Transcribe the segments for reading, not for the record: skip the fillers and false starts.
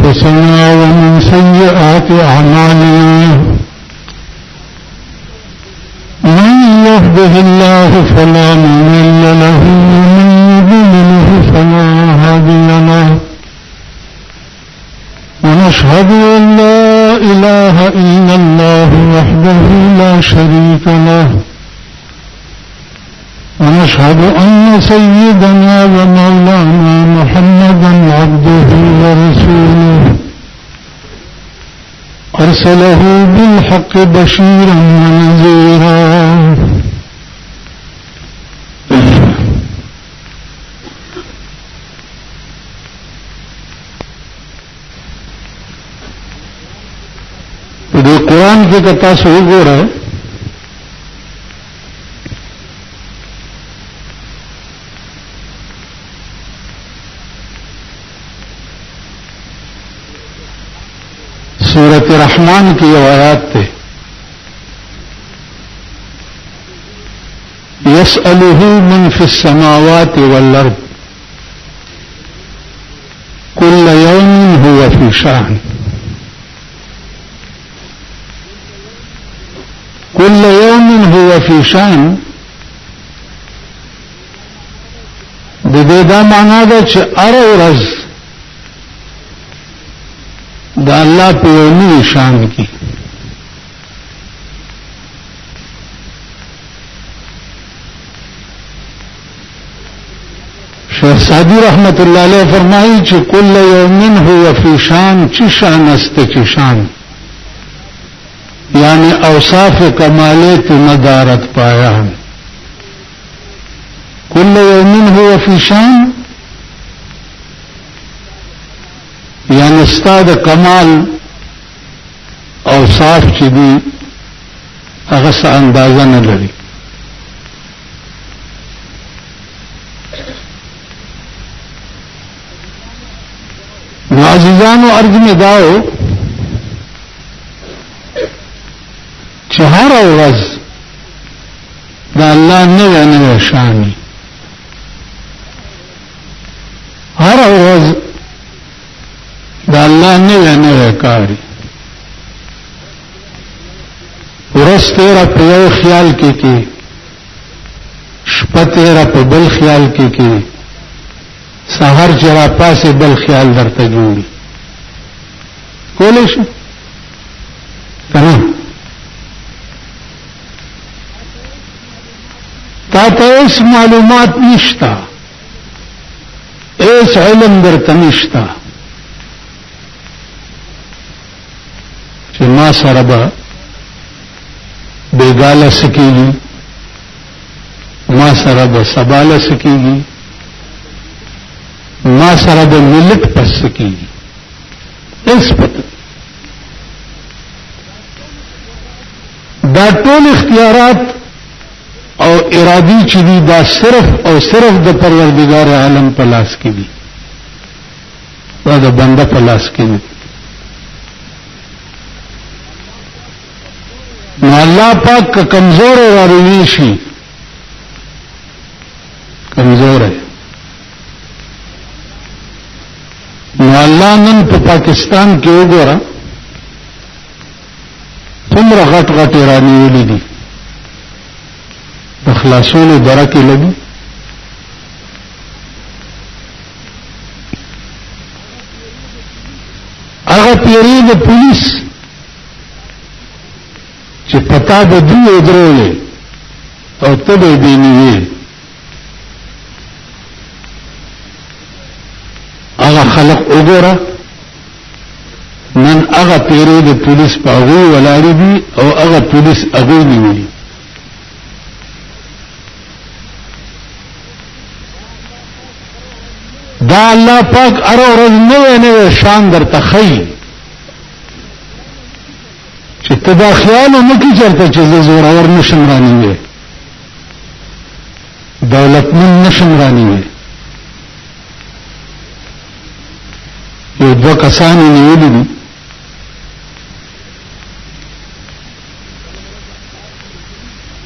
أنفسنا ومن سيئات أعمالنا من يهده الله فلا مضل له ومن يضلله فلا هادي له ونشهد أن لا إله إلا الله وحده لا شريك له ونشهد أن سيدنا ومولانا محمدا عبده ورسوله أرسله بالحق بشيرا ونذيرا دې قرآن کې کتا سو وګوره سورۃ رحمان کی آیات تے يسأله من في السماوات والأرض كل يوم هو في شأن كل يوم هو في شأن د دې دا معنا ده چې هر ورځ دا اللہ پہ یومی شان کی شیخ سعدی رحمت اللہ علیہ فرمائی چی کل یومن ہوا فی شان چی شان است چی شان یعنی اوصاف کمالات مدارت پایا کل یومن ہوا فی شان یعنی استاد کمال اوصاف چې دي هغه څه اندازه نه لري نو عزیزانو عرض می داو چې هر ورځ د الله نوې شان هر ورځ دا اللہ نوے کاری ورځ تیرا په یو خیال کې شپه تیرا په بل خیال کې سحر چرا پاسې بل خیال درته جوړي کولی شي کنه تا ته هیڅ معلومات نشتا هیڅ علم درته نشتا ما سره به بیګاله سکیږي ما سره به سباله سکیږي ما سره به ملت پس سکیږي اس پته دا ټول اختیارات او ارادي چې دي دا صرف او صرف د پروردگار عالم په لاس کې دي دا د بنده په لاس کې دي نو اللہ پاک کا کمزور ہے رویشی کمزور ہے نو اللہ نن په پاکستان کې وګوره څومره غټ غټ ایرانی ویلي دي د خلاصولو درکې لګي هغه پیری د پولیس چې پتا به دوی درولې او ته به بینیوي هغه خلق وګوره نن هغه پیری د پولیس په هغوی ولاړې دي او هغه پولیس هغوی نیولي دا الله پاک هر ورځ نوې شان درته ښیي چې ته دا خیال نه کی چرته چې زورور نشم رانیوي دولتمن نشم رانیوي یو دوه کسان نیولي دي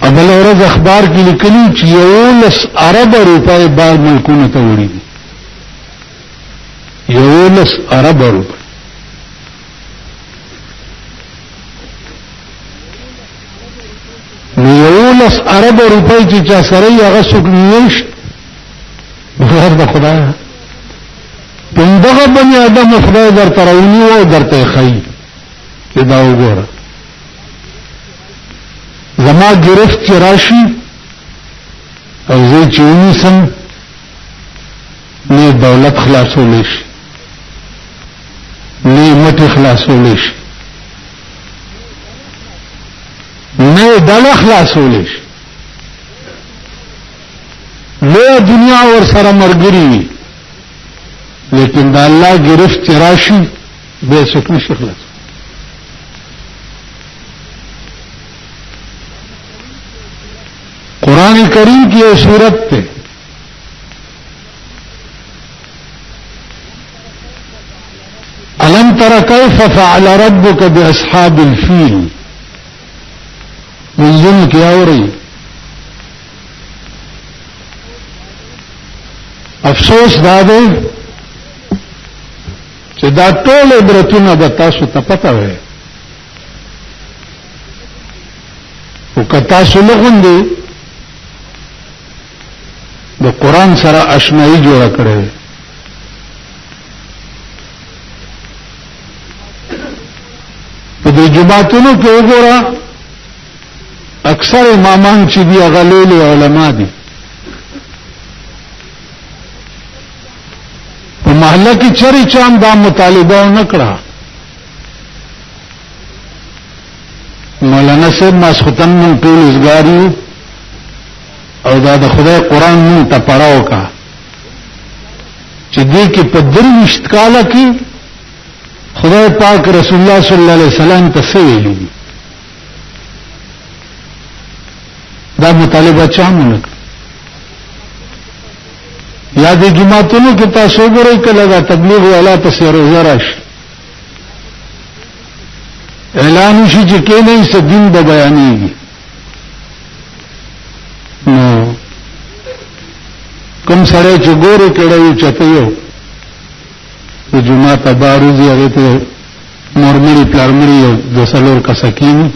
ابل ورځ اخبار کې لیکلي چې 11 ارب روپۍ بار ملکونو ته وړي دي 11 ارب روپۍ 19 ارب روپۍ چې چا سره یې هغه څوک نیوش بغیر د خدای دغه بني آدم خدای درته راونیو او درته ښایي چې دا وګوره زما گرفت چې راشي او زه چې ونیسم نه دولت خلاصولی شي نه مټې خلاصولی شي نه ډله خلاصولی شي لویه دنیا ورسره ملګري وي لیکن دا الله گرفت چې راشي بیا څوک نشي خلاص قرآن کریم کی یہ صورت تے الم تر کیف فعل ربک باصحاب الفیل منزل کیا ہو رہی افسوس دادے چې دا ټول عبرتونه به تاسو ته پته وي او که تاسو نه غوندي د قرآن سره آشنايي جوړه کړې په دې جماعتونو کې وګوره اکثر امامان چې دي هغه لوی علما دي په محله کې چری چام دا مطالبه نه کړه مولانا صاحب ماسختن مون ټول ازګاریو او دا د خدای قرآن مون ته پڑھاو کا چې دې کې په 23 کاله کې خدای پاک رسول الله صلی الله علیه وسلم ته ویلي دا مطالبه چا مونږ یا دې جماعتونو کې تاسو وګورئ کله دا تبلیغ والا پسې روزه راشي اعلان شي چې کې نه څه دین به بیانېږي نو کوم سره چې ګوري کړه چته یو د جماعت باروزي هغه ته مورمړي پلارمړي یو د سلور کا سکینی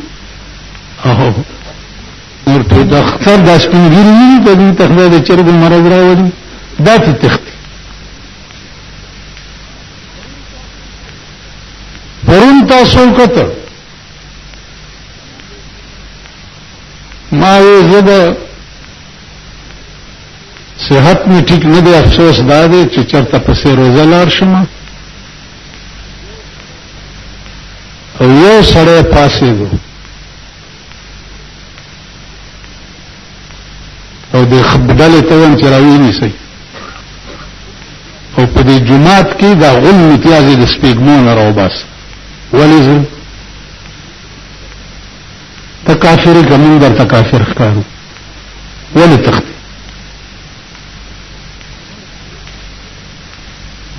او نور ته د اختر د سپینګری نه د دې تخبه د چرګ مرز راوړي دا ته تخت پرون تاسو کته ما یې زده صحت می ٹھیک نه دی افسوس دا دی چې چرته پسې روزه لار شم او یو سړی پاسېدو او د خبدل ته ون چې راویني سي او په دې جماعت کې دا غل امتیاز د سپېګمون راو بس ولې زه تکافر کوم در تکافر ښکارو ولې تخت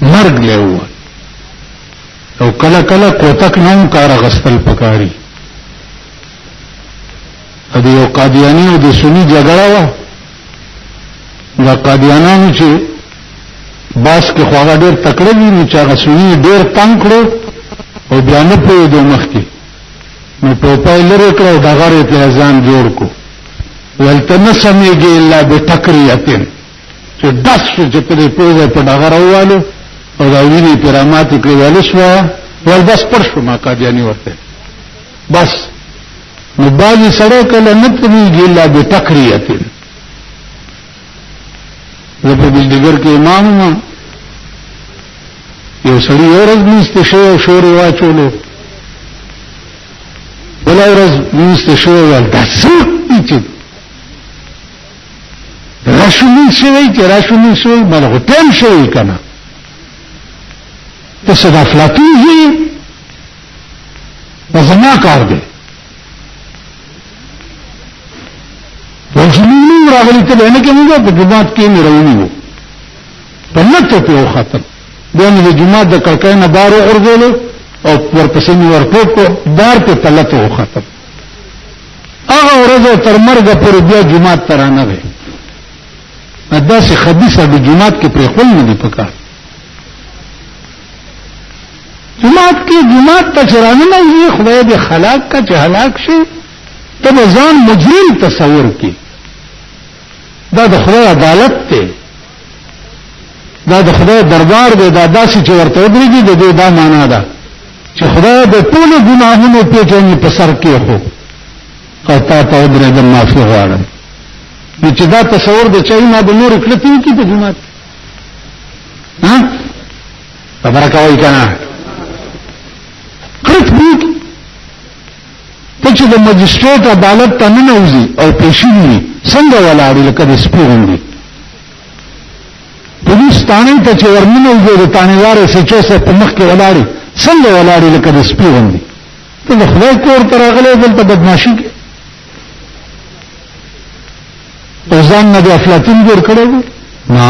مرګ له او کله کله کوتک نوم کار غستل پکاري ا دې یو قادیانی او د سنی جګړه وا دا قادیانانو چې باس کې خواغه ډېر تکړه دي نو چې هغه سنی ډېر تنگ کړو او بیا نه پوهېدو مخکې نو ټوپای لرې کړو دا غاړې ته ځان جوړ کو ولته نه سمېږي الا بتکریتن چې داس چې په دې پوهه په ډغره ووالو او دا ویني کرامات کې ولسوا ول بس پر شو ما قادیانی ورته بس نو باندې سره کله نه پوهېږي الا بتکریتن زه په بلډګر کې امام ما یو سړی ورځ نيسته شو او شور واچولو بل ورځ نيسته شو ول داسې چې راشونی شوی چې راشونی شوی بل هوټل شوی کنه ته صدا افلاطون هي زما کار دی وجنون راغلی ته نه کې موږ په جماعت کې نه راونی وو په نته په خاطر دغه د جماعت د کړکۍ نه بار ورغلو او ورپسې ورپوکو دار په تلته وو خاطر هغه ورځ تر مرګ پر بیا جماعت ترانه وي داسې خبيثه د جماعت کې پرې خپل نه دی پکار جماعت کې جماعت ته چرانه نه وي خدای دې خلاق کا چې هلاک شي ته به ځان مجرم تصور کې. دا د خدای عدالت دی، دا د خدای دربار دی. دا داسې چې ورته ودرېږي د دې دا معنا ده چې خدای د ټولو ګناهونو پیټنې په سر کېښود او تا ته ودرېدم معافي غواړم. نو چې دا تصور د چا ما به نورې کړتې وکړي په جومات خبره کوئ که نه؟ کړت وکړي. ته چې د مجسټریټ عدالت ته ننوځي او پیشي وي څنګه ولاړې لکه د سپي غوندې. پولیس تاڼۍ ته چې ورننوځي د تاڼېدار SHO صاحب په مخ کې ولاړې څنګه ولاړې لکه د سپي غوندې. ته د خدای کور ته راغلی دلته بدماشي کې او ځان نه د افلاطون جوړ کړی دی. نه،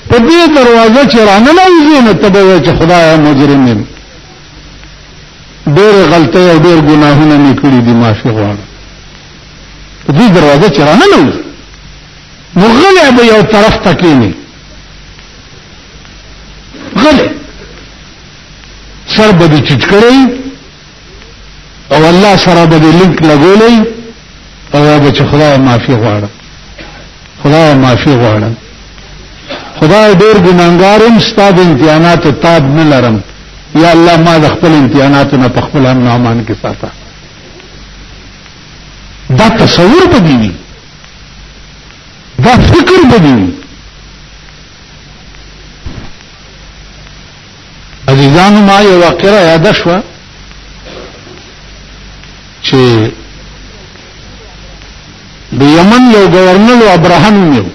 په دې دروازه چې راننوځي نو ته به وایې چې خدایه مجرم یم، ډېرې غلطۍ او ډېر ګناهونه مې کړي دي، معافي غواړم. په دې دروازه چې راننوځي نو غلی به یو طرف ته کېني، غلی سر به دې چټ کړی او الله سره به دې لینک لګولی او به چې خدای معافي غواړم، خدای معافي غواړم، خدای ډېر ګناهګار یم، ستا د امتحاناتو تاب نه لرم، یا الله ما د خپل امتحاناتو نه په خپل امن او امان کې ساته. دا تصور به دې وي، دا فکر به دې وي. عزیزانو ما یو واقعه یاده شوه چې د یمن یو گورنر و ابراهیم نوم یو،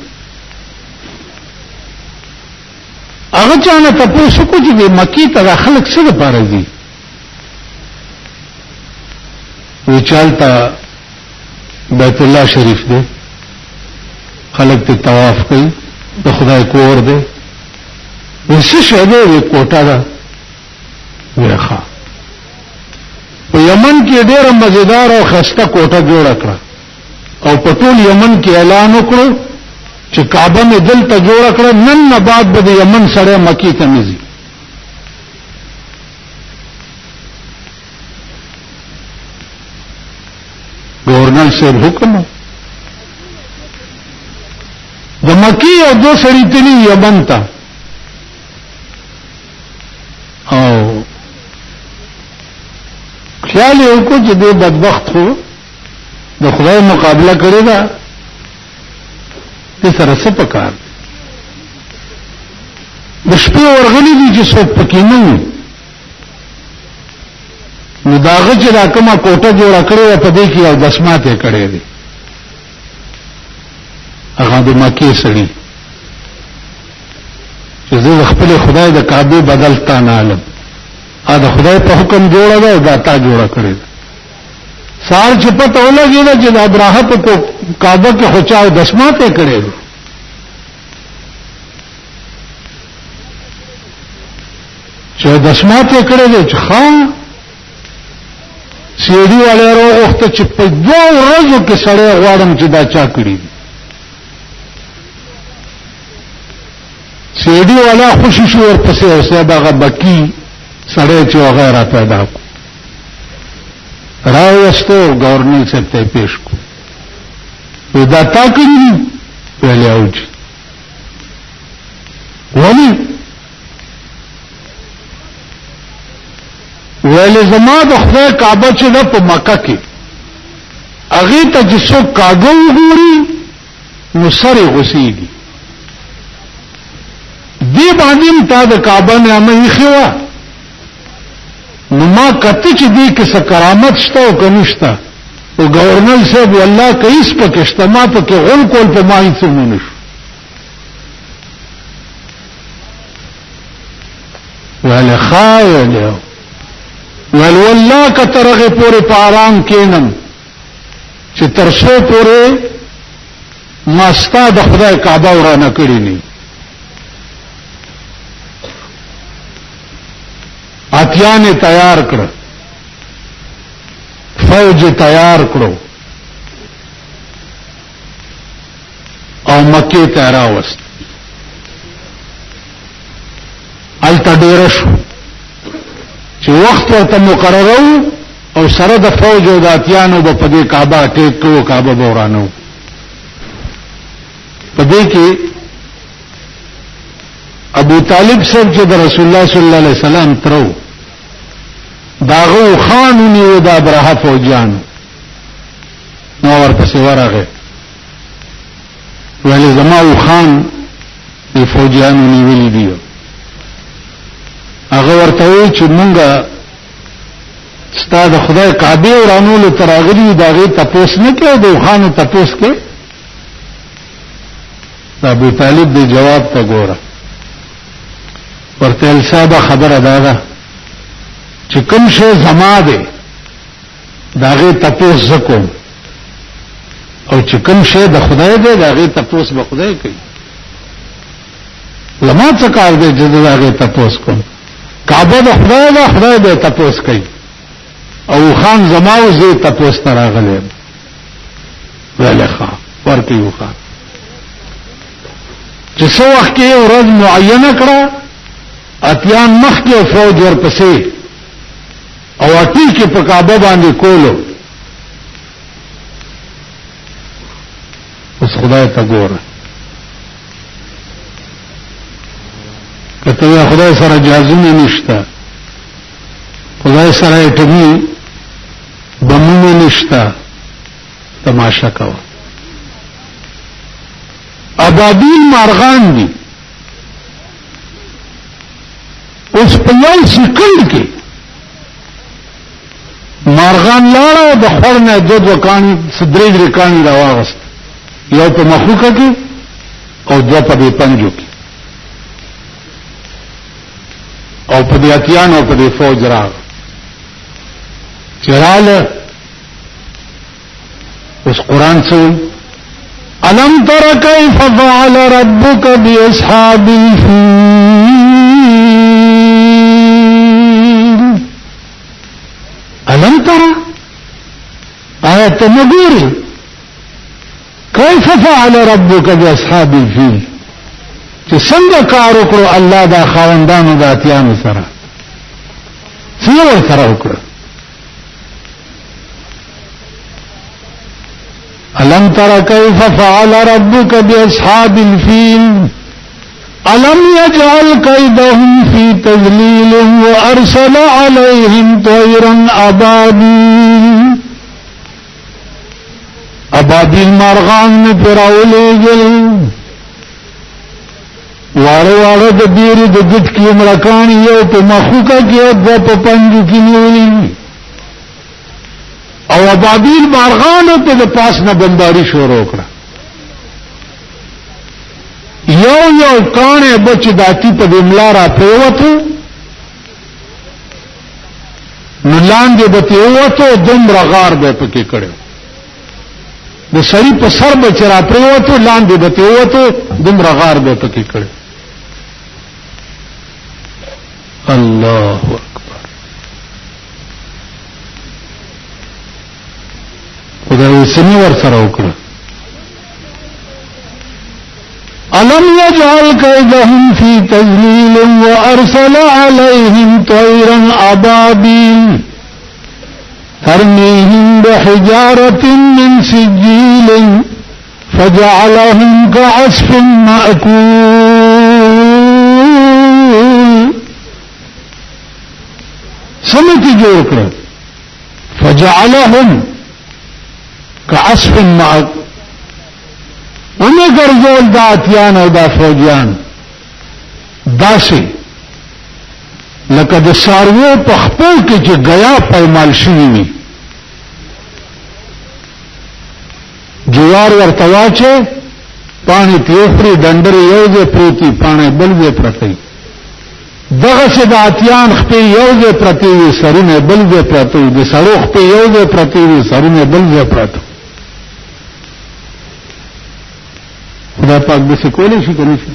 هغه چانه تاسو کو چې د مکی ته خلک څه لپاره دي؟ وی چالتا بیت الله شریف دی، خلک ته طواف کوي، د خدای کور دی. وسه شه دی کوټه ده ویخه په یمن کې ډېر مزیدار او خسته کوټه جوړ کړه او په ټول یمن کې اعلان وکړو چې کعبه مې دلته جوړ کړه، نن نه بعد به د یمن سره مکی ته مزي. گورنر صاحب حکم د مکی او دو سړي تلي یمن ته او خیال یې وکړو چې دې بدبخت خو د خدای مقابله کړې ده، دې سره څه پکار د شپې ورغلي دي چې څوک پکې نه وي. نو د هغه چې دا کومه کوټه جوړه کړې وه په دې کې یو دسمات یې کړی دی، هغه د مکې سړي چې زه د خپل خدای د کعبې بدل تا نه علم، دا خدای په حکم جوړه ده او دا تا جوړه کړې ده. سار چې پته ولګېده چې د ابراهه په کعبه کې خو چا دسمات یې کړی دی. چې دسمات یې کړی دی چې ښه سیډي والا راوغوښته چې په 2 ورځو کې سړی غواړم چې دا چا کړي دي. سیډي والا خوشي شو ورپسې او صاحب هغه بکی سړی چې هغه را پیدا کړو راوستو گورنر صاحب ته پیش کو وی دا تا کړي ویلې اوجي ولی ویلې زما د خدای کعبه چې ده په مکه کې هغې ته چې څوک کاږه وګوري نو سر یې غوسېږي. دې باندې م تا د کعبه نامه ایښې وه نو ما کته چې دې کې څه کرامت شته او که نشته او گورنر صاحب والله که هېڅ پکې شته ما پکې غول کول په ما هېڅ ونه شو. ویلې ښه ویلې ویل والله که تر هغې پورې په آرام کېنم چې تر څو پورې ما ستا د خدای کعبه ورانه کړې نه اتیان تیار کړ، فوج تیار کړو او مکې ته راوست. هلته ډېره شو چې وخت ورته مقرره و او سره د فوج او د اتیانو په دې کعبه ټیک کو کعبه بورانو په دې کې ابو طالب صاحب چې د رسول الله صلی الله علیه وسلم ترو داغو خانونی و دا ابرهه فوجان نو ورپسې ورغه ولی زماو خان دی فوجانو نیولی دیو هغه ورته وی چې مونږه ستا د خدای کعبه ورانولو تراغلی داغه تپوس نه کړو د خانو تپوس کې ابو طالب دی جواب ته ګوره ورته الصابه خبره دادا چې کوم شی زما دی داغه تپوس زکو او چې کوم شی د خدای دی داغه تپوس به خدای کوي لما څه کار دی چې داغه تپوس کوم کعبه د خدای دی خدای به تپوس کوي او خان زماو زه تپوس تراغله ولخا ورته یو خان چې څو وخت کې ورځ معینه کړه اتیان مخ کې فوج ورپسې او اټی کې په کعبه باندې کولو اوس خدای ته ګوره کته خدای سره جازونه نشته خدای سره اټمی بمونه نشته تماشا کوه ابابیل مارغان دي اوس په یو سکند کې مارغان لاړه د خورنه دو کانی سدرې درې کانی راوغست یو په مخوکه کې او دو په دې پنجو کې او په دې اتیان او په دې فوج راغ چراله اوس قران څه الم تر کیف فعل ربک باصحاب الفیل الم تر آیت مګوري کیف فعل ربک باصحاب الفیل چې څنګه کار وکړو الله دا خاوندانو د اتیانو سره څه سره وکړو الم تر کیف فعل ربک باصحاب الفیل الم يجعل كيدهم في تذليل وارسل عليهم طيرا ابابيل ابابیل مارغان میں پراولے گل وارے وارے د دیری د گٹ کی مړکانی یو په مخوکا کې دو په پنجو کې نیولې او ابابیل مارغان ته د پاس نه بمباری شروع کړه یو کانه بچ داتی په دملا را پروته نلان دې به وته دومره غار به پکې کړو د سړی په سر به چر پروته لاندې به وته دومره غار به پکې کړو الله اکبر خدای سمي ور سره وکړه الم يجعل كيدهم في تذليل وارسل عليهم طيرا ابابيل ترميهم بحجارة من سجيل فجعلهم كعصف مأكول سمتی جوړ کړ فجعلهم كعصف مأكول انہیں ګرځول دا اتیان او دا فوجیان داسې لکه د ساروو په خپل کې چې غیا پېمال شوی وي جوار ورته واچي پانی پیوخري ډنډر یو ځای پروتي پانی بل ځای پرتی دغه څه د اتیان خپې یو ځای پرتی وي سرونه بل ځای پرتی د سړو خپې یو ځای پرتی وي سرونه بل ځای پرتی خدای پاک به څه کولی شي کنه شي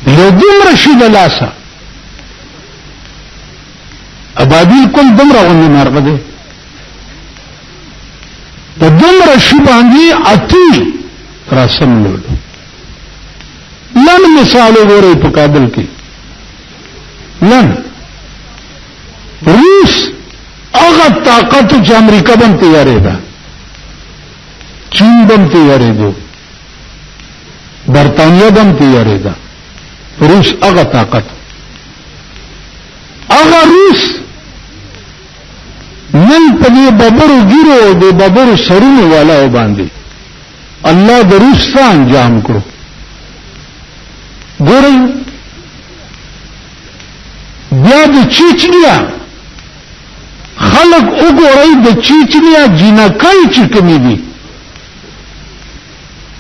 یو دومره شي د لاسه ابابیل کل دومره غونډه مرغه ده د دومره شي باندې اتی راسم لولو لن مثال وګورئ په کابل کې لن روس هغه طاقت چې امریکا باندې تیارې ده چین باندې تیارې ده برطانیه باندې تیارې ده روس هغه طاقت هغه روس نن په دې ببرو ګیرو د ببرو سرونو والا باندې الله د روس څخه انجام کړو ګورئ بیا د چیچنیا خلق وګورئ د چیچنیا جنکای چې کومې دي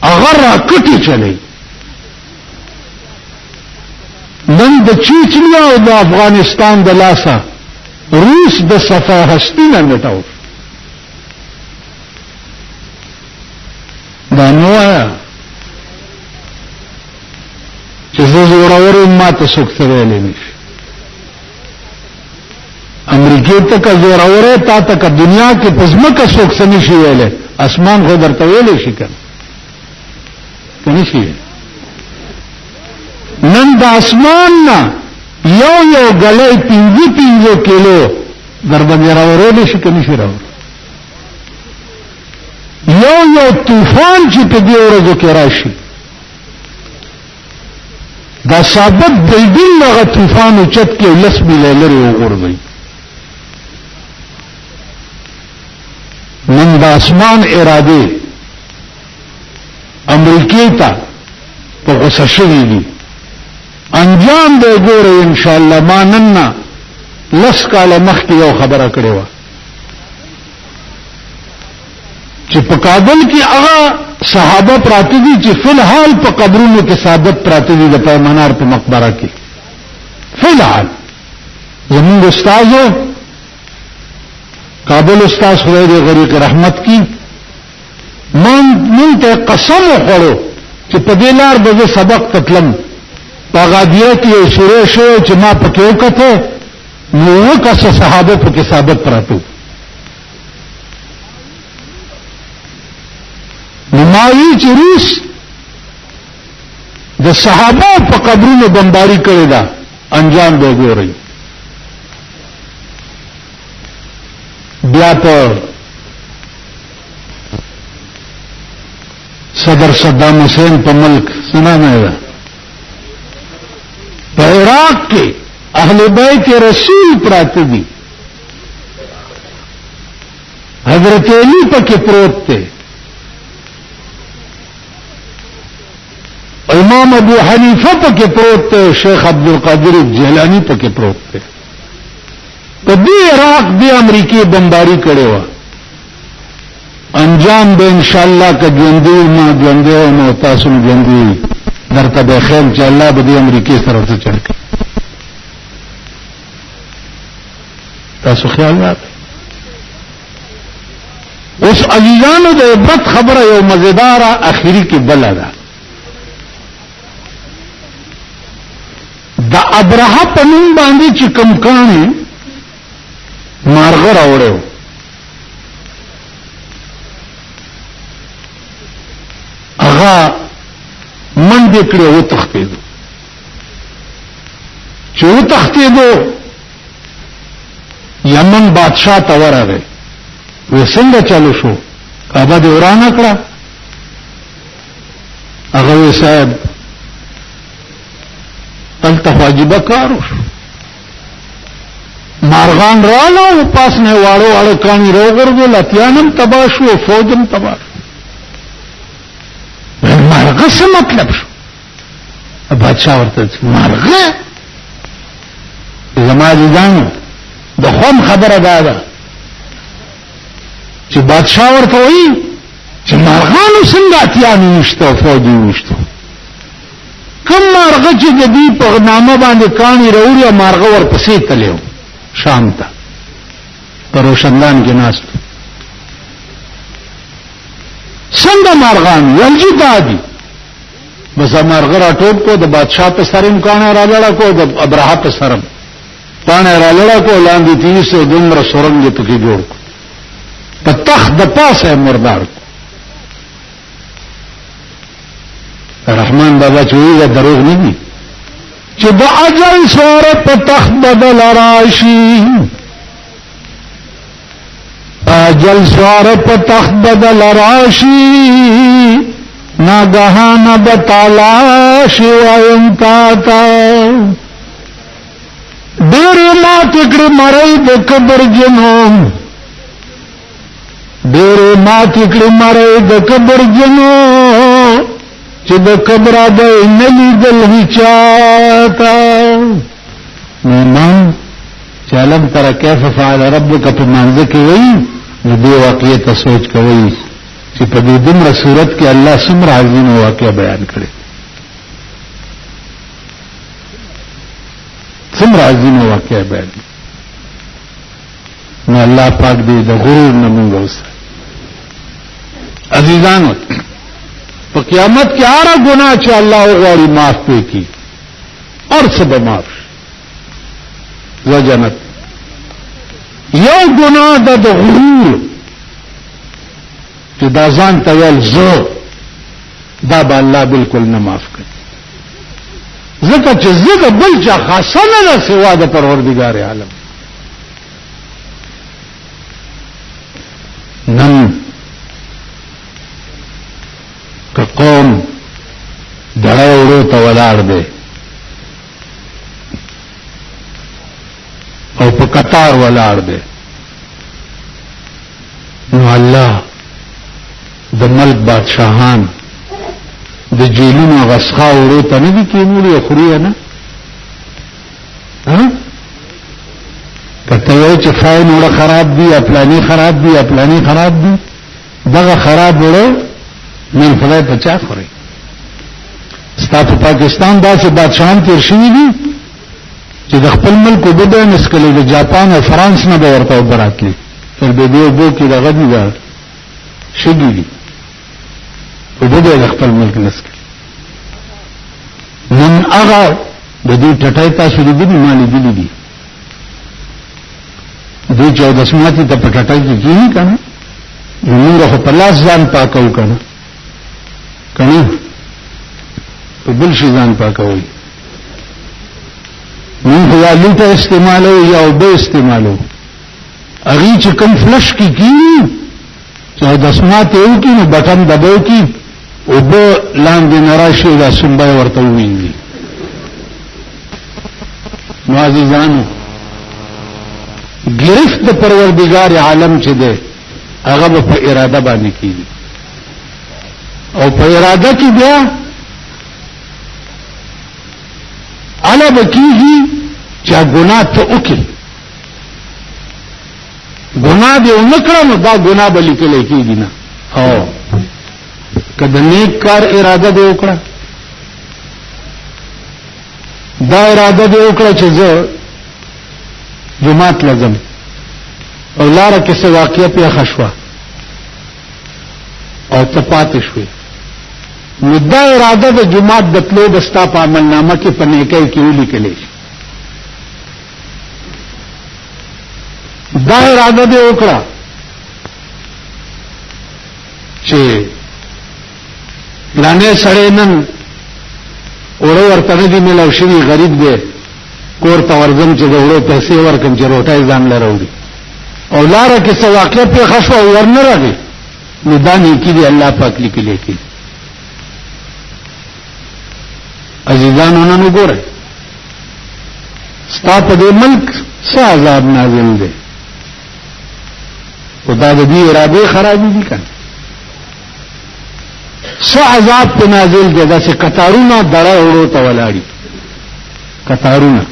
هغه راکټې چلی نن د چیچنیا او د افغانستان د لاسه روس د صفا هستی نه مټاو دا نو آیا چې زه زورور ما ته څوک څه ویلی نشي امریکې ته که زورور تا ته که دنیا کې په ځمکه څوک څه نشي ویلی اسمان خو درته ویلی شي که نشي نن د اسمان نه یو غلې 5 کیلو در باندې راوړل شي کني شي راوړل یو طوفان چې په دې ورځو کې راشي دا ثابت بلډینګ هغه طوفان او چت کې لس میله لري وګورئ نن د اسمان اراده امریکای ته په غوسه شوی دي انجام به ګوره ان شاء الله ما نن لس کاله مخکې یو خبره کړې و چې په کابل کې هغه صحابه پراته دي چې فلحال په قبرونو کې ثابت پراته دي د پیمانار په مقبره کې فلحال زموږ استادو کابل استاد خدای دې غریق رحمت کی مونږ ته قسم وخوړو چې په دې لار به سبق تطلم باغادیه کې شروع شو چې ما پکې وکړه نو کس صحابه پکې ثابت پراته نمایي چې روس د صحابه په قبرونو بمباری کړی دا انجام به ګورئ بیا په صدر صدام حسین په ملک سنا نه ده په عراق کې اهل بیت رسول پراته دي حضرت علی پکې پروت دی امام ابو حنیفه پکې پروت دی شیخ عبدالقادر جیلانی پکې پروت دی په دې عراق دی امریکای بمباری کړي و انجام به ان شاء الله که ژوندې ما ژوندې نو تاسو ژوندې درته به خیر چې الله به دې امریکای سره څه چل کړي تاسو خیال راځي اوس عزیزانو د عبرت خبره یو مزیدار اخیری کې بل ده د ابرهه په نوم باندې چې کوم کاني مارغه راوړو هغه منډه کړو و تختیدو چې و تختیدو یمن بادشاہ ته ورغی و څنګه چالو شو کعبه دې ورانه کړه هغه وی صاحب تلته واجب کارو مارغان رالو پاس نه واړو واړو کانی روغرګو لاتیانم تباشو فوجم تباش مارغه څه مطلب شو بادشاہ ورته مارغه زما دي ځانو د خوم خبره ده چې بادشاہ ورته وایي چې مارغانو څنګه اتیانو نشته فوجي نشته کوم مارغه چې د دې په نامه باندې کانی وروړي مارغه ورپسې تلو شام ته پروشندان کې ناست څنګه مارغان ولجی دادي بس مارغه راټوب کو د بادشاہ په سر امکان را لړا کو د ابراهه په سر پانه را لړا کو لاندې 300 دومره سورنګ په کې جوړ کو په تخت د پاسه مردار رحمان بابا چوئیگا دروغ نہیں دی چې د اجل سور په تخت بدل راشي اجل سور په تخت بدل راشي ناگهان بتالاشي وایم تا ډېر ما تکړه مړی د قبر جنو ډېر ما تکړه مړی د قبر جنو چې د قبر به نلی دل هچاتا ایمان چې علم تر کیف فعل ربک په منځ کې وایي نو دې واقعي ته سوچ کوي چې په دې دمر صورت کې الله څومره عظیم واقعا بیان کړي څومره عظیم واقعا بیان نو الله پاک دې د غرور نه موږ اوسه عزیزانو په قیامت کې هر ګناه چې الله غواړي معاف پکې اور سبب معاف و جنت یو ګناه د غرور چې دا ځان ته ویل زه دا به الله بالکل نه معاف کوي ځکه چې زه بل چا خاصه نه ده سوا د پروردګار عالم نن که قوم دړه وړو ته ولاړ دی او په قطار ولاړ دی نو الله د ملک بادشاہان د جیلونو غسخا وړو ته نه دي کېنولي خوري نه کته یو چې فاین وړه خراب دي پلانی خراب دي پلانی خراب دي دغه خراب وړو من خدای په چا خوري ستا په پاکستان داسې بادشاہان تیر شوي دي چې د خپل ملک اوبه به نسکلي د جاپان او فرانس نه به ورته اوبه راتلي تر د دې اوبو کې دغه دي دا شګي دي اوبه به د خپل ملک نسکلي نن هغه د دې ټټای تاسو لیدلي ما لیدلي دي دوی 14 ماتي ته په ټټای کې کېږي که نه موږ خو په لاس ځان پاکو که نه کنه په بل شي ځان پاکوي موږ یا لوټه استعمالو یا اوبه استعمالو هغه چې کوم فلش کی چې د سماعت یو کې نو بٹن دباو کی اوبه لاندې نراشي دا سنبای ورته ویني نو عزیزانو گرفت د پروردگار عالم چې ده هغه په اراده باندې کیږي او په اراده کې بیا انا بکیږي چې ګناه ته وکړي ګناه دې ونکړه نو دا ګناه به لیکل کېږي نه او کله نیک کار اراده دې وکړه دا اراده دې وکړه چې زه جماعت لازم او لاره کې څه واقعیا په خشوه او ته پاتې شوې نو دا اراده د جماعت د تلو د ستا په عملنامه کې په نیکۍ کې ولیکلې دا اراده دې وکړه چې پلانې سړی نن وړو ورته نه دي ملو شوي غریب دی کور ته ورځم چې د وړو پیسې ورکم چې روټۍ ځان له راوړي او لاره کې څه واقع پېښه شوه ورنه راغی نو دا نیکي دی الله پاک لیکلی کی عزیزانو نن وګورئ ستا په دې ملک څه عذاب نازل دی خدا د دې اراده خرابې دي کنه څه عذاب په نازل دی داسې قطارونه دړه وړو ته ولاړي قطارونه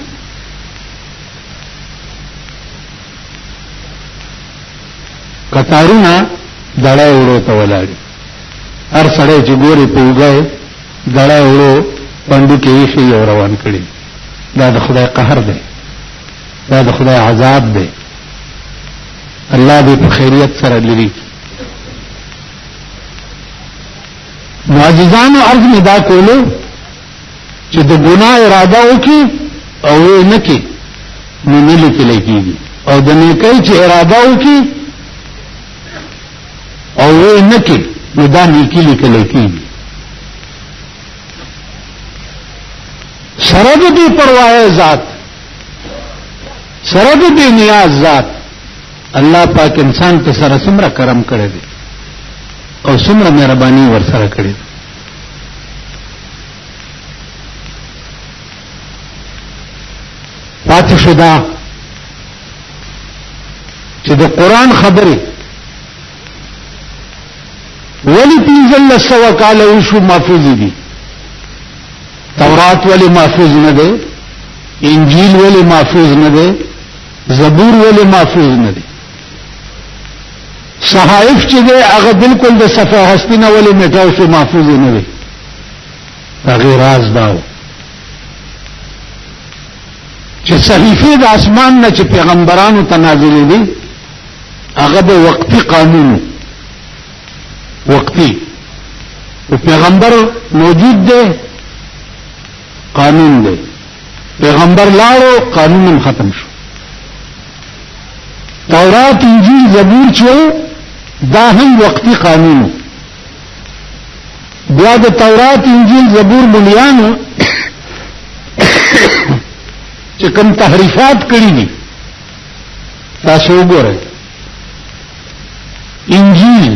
دړه وړو ته ولاړي هر سړی چې ګوري په وګای دړه وړو باندې کې شي او روان کړي دا د خدای قهر دی دا د خدای عذاب دی الله دې په خیریت سره لري معجزانو عرض می دا کولو چې د ګناه اراده وکي او نه کی نو نه لیکل کېږي او د نیکۍ چې اراده وکي او نه کی نو دا نیکی لیکل کېږي سره د بې پروايي ذات، سره د بې نیاز ذات، الله پاک انسان ته سره څومره کرم کړی دی او څومره مهرباني ورسره کړې ده. پاتې شو دا چې د قرآن خبرې ولی 1500 کاله وشو محفوظ دي. تورات ولی محفوظ نه ده، انجیل ولی محفوظ نه ده، زبور ولی محفوظ نه ده. صحائف چې ده هغه بالکل د صفحه هستی نه ولی میټاو شو، محفوظ نه ده. هغه راز داو چې صحیفه د اسمان نه چې پیغمبرانو ته نازلې دي هغه به وقتی قانون، وقتی او پیغمبر موجود دی قانون دی، پیغمبر لاړو قانون ختم شو. تورات انجیل زبور چې دا هم وقتی قانون. بیا د تورات انجیل زبور مليانو چې کوم تحریفات کړی دي تاسو وګورئ. انجیل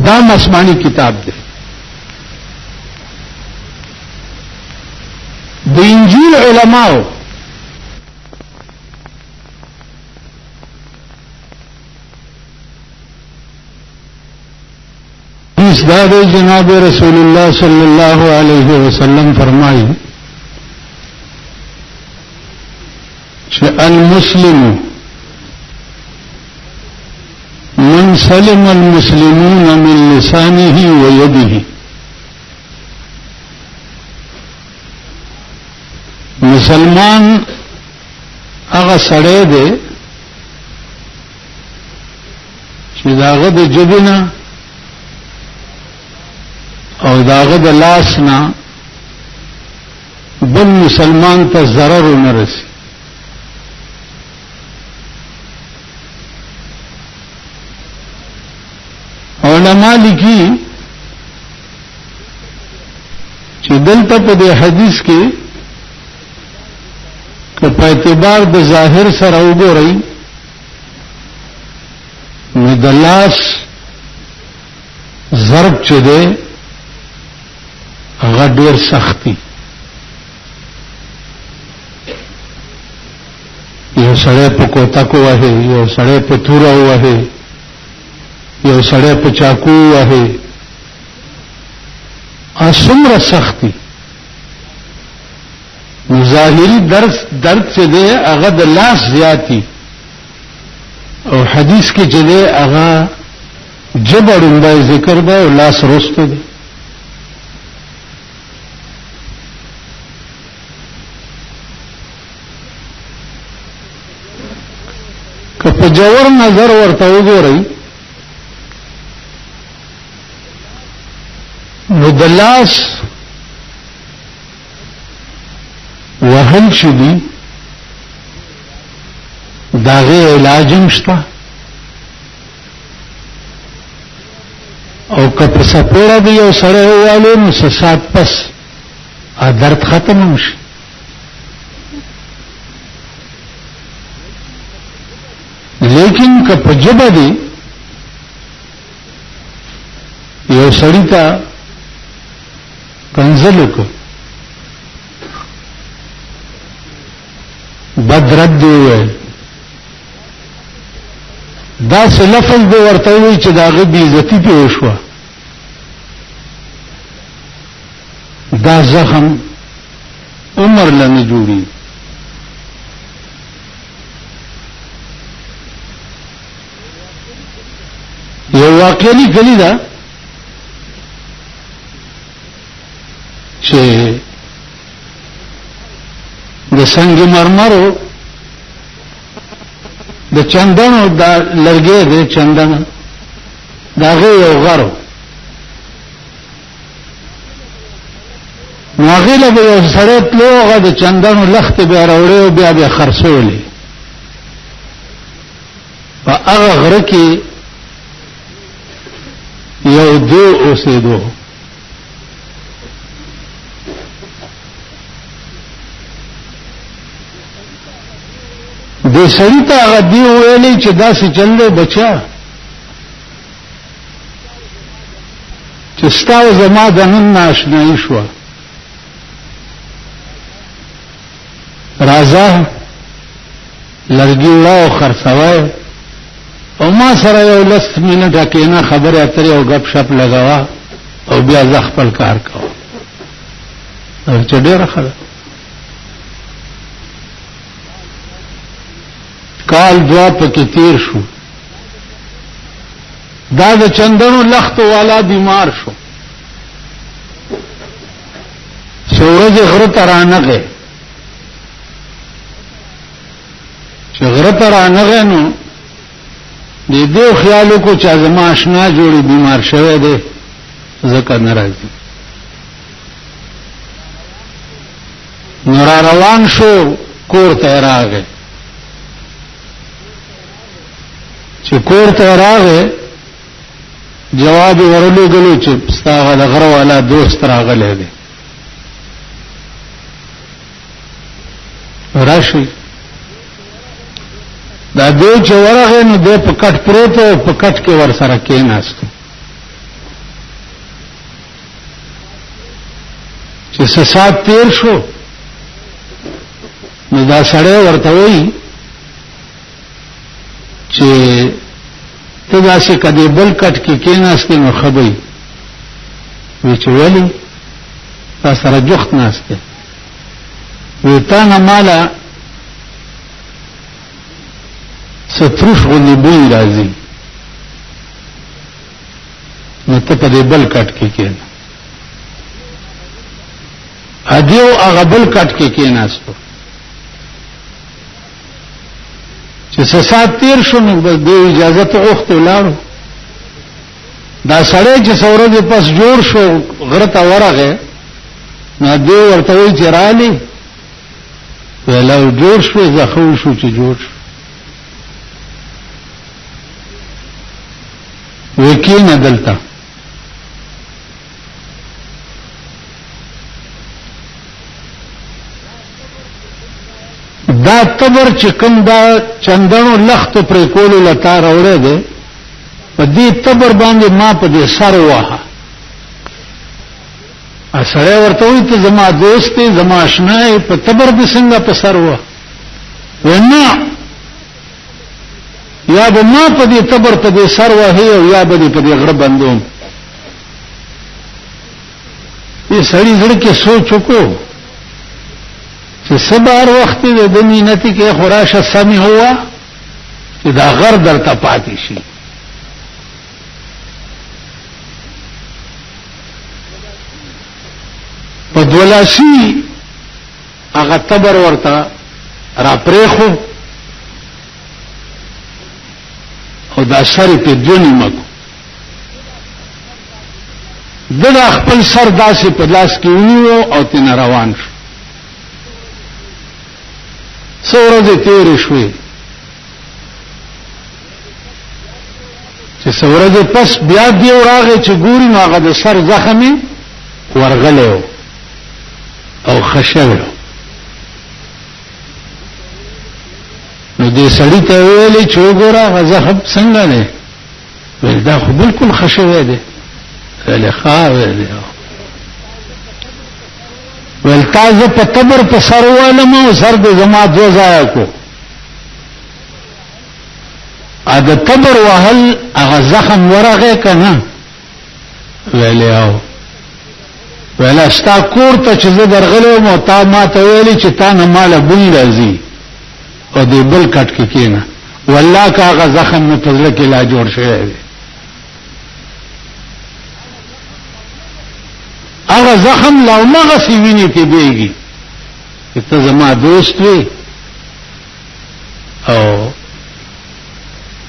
دا آسمانی کتاب دی. د انجیل علماء دا جناب رسول اللہ صلی اللہ علیہ وسلم فرمائی کہ المسلم من سلم المسلمون من لسانه ويده. مسلمان هغه سړی دی چې داغه د جبنا او داغه د لاس نه بل مسلمان ته ضرر نه رسي. علماء لیکي چې دلته په دې حدیث کې که په اعتبار د ظاهر سره وګورئ نو د لاس ضرب چې دی هغه ډېر سختي. یو سړی په کوتکو وهي، یو سړی په توره وهي، یو سړی په چاقو وهي، څومره سختي. ظاهري درد چې دی هغه د لاس زیاتی او حدیث کې چې دی هغه جبه ډومبی ذکر دی او لاس رسته دی. که په جوور نظر ورته وګورئ نو د لاس وهل چې دي داغه علاج هم شته او که په سپوره دی یو سړی ووالو نو څه ساعت پس درد ختم هم شي. لیکن که په جبه دی یو سړی ته کنزل وکړو بد رد دی وویل داسې لفظ دی ورته ووایي چې د هغه بې عزتي پې وشوه، دا زخم عمر له نه جوړېږي. یو واقعه لیکلې ده چې د سنگ مرمرو د چندنو دا لرګي دی چندن داغه یو غرو نو هغه له یو سړی تلو هغه د چندنو لخت بیا راوړی او بیا خرڅولې په هغه غره کې یو دو اوسېدو دې سړی ته هغه دی ویلې چې داسې چل دی بچا چې ستا او زما د نن ناشنایي شوه راځه لرګي وړه او خرڅوه او ما سره یو لس منټه کېنه خبرې اترې او ګپ شپ لګاوه او بیا زه خپل کار کوم چې ډېره ښه ده کال دوا پکې تیر شو دا د چندنو لختو والا بیمار شو سورج غره ته رانغی چې غره ته رانغی نو دې خیالو کو چې زما آشنا جوړي بیمار شوی دی ځکه ناراضي نو را روان شو کور ته راغی چې کور ته راغی جواب ورلېږلو چې ستا هغه غره والا دوست راغلی دی راشي دا دې چې ورغی نو دې په کټ پروت او په کټ کې ور سره کېناستو چې څه سات تیر شو نو دا سړی ورته وایي چې ته داسې کدی بل کټ کې کېناستې نو ښه به وي چې ولې تا سره جوخت ناستې وی تا نه ماله ستروش غوندې بوی راځي نو ته په دې بل کټ کې کېنه ادیو هغه بل کټ کې کېناستو چې څه سات تیر شو نو بس دې اجازه ته غوښتې ولاړو دا سړی چې څه ورځې پس جوړ شو غره ته ورغی نو دې ورته وایي چې رالې ویلا جوړ شوې زه ښه وشو چې جوړ شو وی کېنه دلته دا تبر چې کوم دا چندنو لختو پرې کولو لتا راوړی دی په دې تبر باندې ما په دې سر وواهه سړی ورته وایي ته زما دوست دی زما اشنا یې په تبر دې څنګه په سر ووه وی نه یا به ما په دې تبر په دې سر وهې او یا به دې په دې غره بندوم دې سړي زړه کې سوچ وکړو چې سبار وخت دې د مینتي کې خوراشه سمې هوا چې دا غر درته پاتې شي په دولاسي هغه تبر ورته را پرېښو او دا سر په دونی مکو دغه خپل سر داسې په لاس کې ونیو او تینا روان شو څو ورځې تېرې شوې چې څو ورځې پس بیا دیو راغی چې ګوري نو هغه د سر زخم یې ورغلی و او ښه شوی و نو دې سړي ته ویلې چې وګوره هغه زخم څنګه دی ویل دا خو بلکل ښه شوی دی ویل ښه ویلې ویل تا زه په تبر په سر وویلم او سر دې زما دوه ځایه کړو د تبر وهل هغه زخم ورغی که نه ویلې او ویل ستا کور ته چې زه درغلی وم او تا ما ته ویلې چې تا نه ماله بوی راځي او دې بل کټ کې کېنه والله که هغه زخم مې په زړه کې لا جوړ شوی دی هغه زخم لا همغسې وینې کې بیږي چې ته زما دوست وې او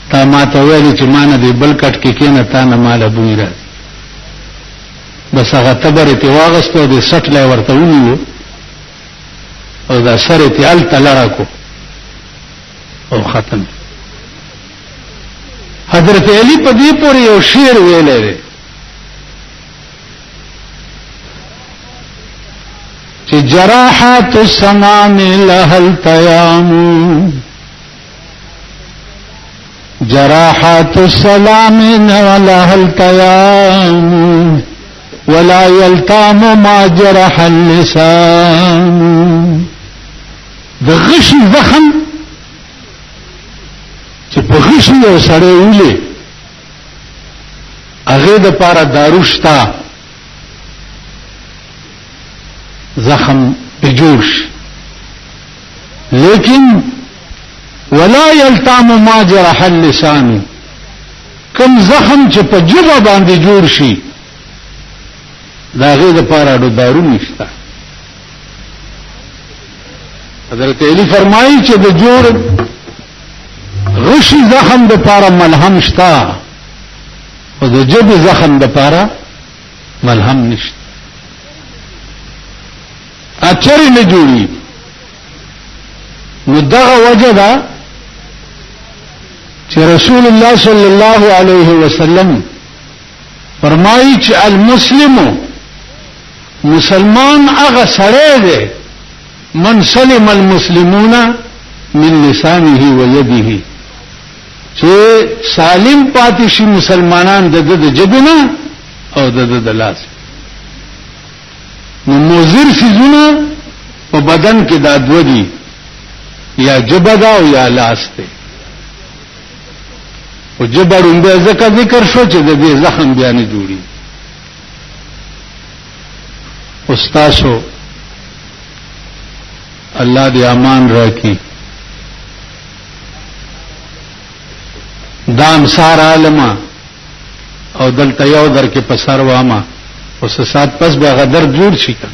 تا ما ته ویلې چې ما نه دې بل کټ کې کېنه تا نه ماله بوی راځي بس هغه تبر یې ترې واغېست او دې سټلی ورته ونیو او دا سر یې ترې هلته لړه کړو او ختم حضرت علی په دې پورې یو شعر ویلی دی چې جراحات السنام لها التیام جراحات السلام ولها التيام ولا يلتام ما جرح اللسان. د غشي زخم چې په غشي یو سړی ولي هغه د پاره دارو شتا زخم په جوړ شي، لیکن ولا يلتام ما جرح اللسان، کوم زخم چې په جبه باندې جوړ شي دا هغه د پاره د دارو نشته. حضرت علی فرمایي چې د جوړ غشي زخم د پاره ملهم شتا او د جبه زخم د پاره ملهم نشته. اچری نه جوړي. نو دغه وجه ده چې رسول الله صلی الله علیه وسلم فرمایي چې المسلم مسلمان هغه سړی دی من سلم المسلمون من لسانه ويده، چې سالم پاتې شي مسلمانان د جبنه او د لاس. نو مضر سيزونه په بدن کې دا دوه دي، یا جبه دا او یا لاس دی. او جبه رومبه ذکر شو چې د دې زخم بیا نه جوړي. استاسو الله دې امان راکړي. دام سار عالمه او دلته یو در کې پسر وامه اوس سات پس به غدر جوړ شي کا،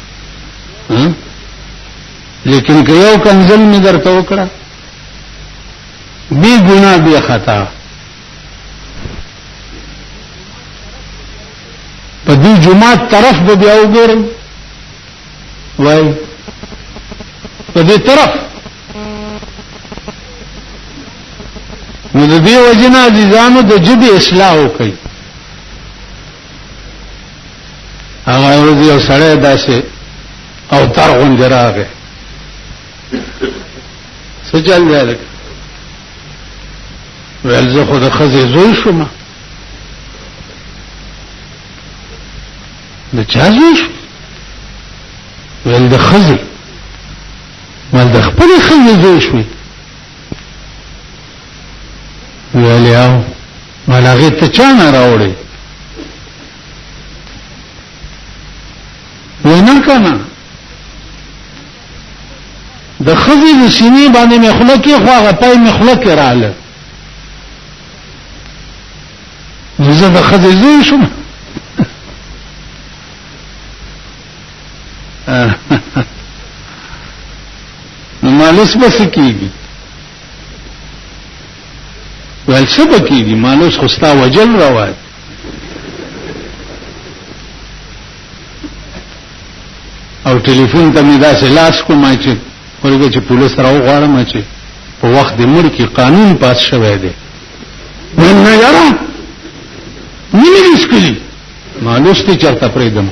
لیکن که یو کنزل می درته وکړه بی ګناه بی خطا په دې جمعه طرف به بیا وګورم وای په دې طرف. نو د دې وجنه عزیزانو د جبه اصلاح وکړي. هغه ورځ یو سړی داسې او تر غونډه راغی څه چل دی لکه ویل زه خو د ښځې زوی شوم. د چا زوی شو؟ ویل د ښځې. ویل د خپلې ښځې زوی شوې؟ ویل یاو. ویل هغې ته چا نه راوړې؟ وی نه که نه د ښځې د سینې باندې مې خوله کې خو هغه پای مې خوله کې راغله. نو زه د ښځې زوی شوم. نو مالوس به څه کېږي؟ ویل څه به کېږي؟ مالوس خو ستا وجل روایت. او ټلیفون ته مې داسې لاس کوم چې ورګه چې پولیس راوغواړم چې په وخت د مړ کې قانون پاس شوی دی. ویل نه یاره نیمې اسکلي مالوس ته چرته پرېږدم.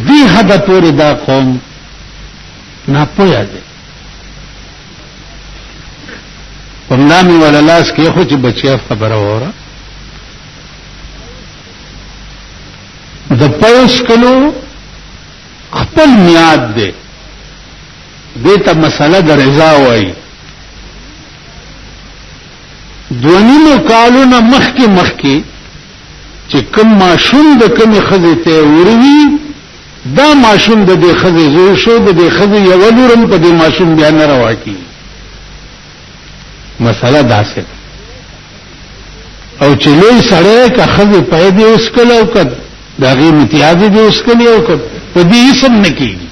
دې حده پورې دا قوم ناپوهه دی. په ملا مې ولا لاس کې خو چې بچیا خبره وره د پوس کلو خپل میاد دی. دیتا مسئله د رضا وای. دونیمو کالونه مخکې چې کوم ماشوم د کومې ښځې ته وروي دا ماشوم د دې ښځې زوی شو، د دې ښځې یوه لورم په دې ماشوم بیا نه روا کېږي. مسله داسې ده. او چې لوی سړی که ښځې پی دې وسکل او که د هغې امتیازې دې وسکلې او که په دې اسم نه کېږي.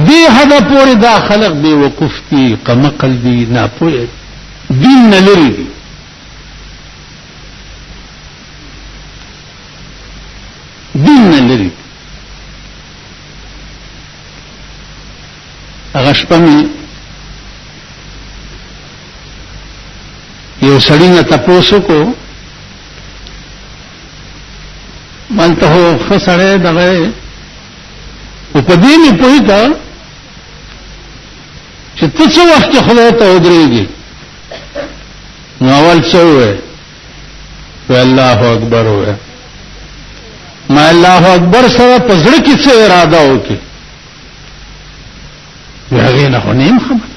دې حده پورې دا خلق بې وقوف دي، قمقل دي، ناپوهه دین نه لرې دي. دین نه لري. هغه شپه مې یو سړي نه تپوس وکړو، مالته خو ښه سړی دغه او په دې نه پوي کا چې ته څو وخت خدای ته ودرېږي نو اول څه وې الله اکبر وې ما الله اکبر سره پزړه کې څه اراده وکي هغه نه خنیم خبر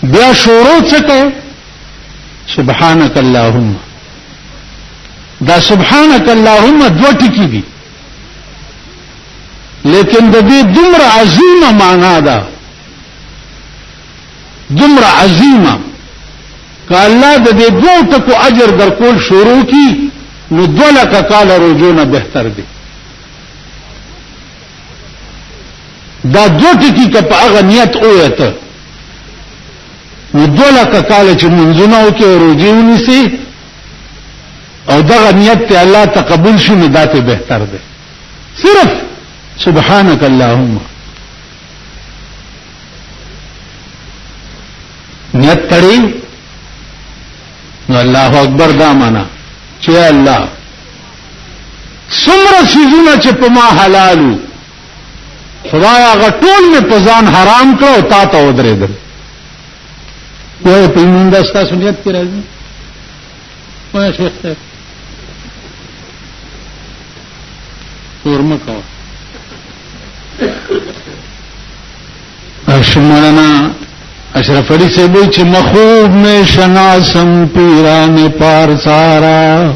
بیا شروع څه کوي سبحانك اللهم دا سبحانك اللهم دو ټکی دي لیکن د دې دومره عظیمه معنا ده دومره عظیمه که الله د دې دوه ټکو اجر درکول شروع کی نو 2 لک کال رجونه بهتر دي دا دو ټکی که په هغه نیت اوته نو 2 لک کال چې منځونه او کې روزي ونیسي او دغه نیت ته الله تقبل شي نو داته بهتر ده صرف سبحانك اللهم نیت تړي نو الله اکبر دا معنا چې الله څومره سيزونه چې په ما حلالو خدای هغه ټول نه په ځان حرام کړو تا ته ودرېدل وای په موږ د تاسو نیت کې راځي وای شیخ صاحب ورمکو مولانا اشرف علی سے بوئی چھ مخوب میں شناسم پیران پارسارا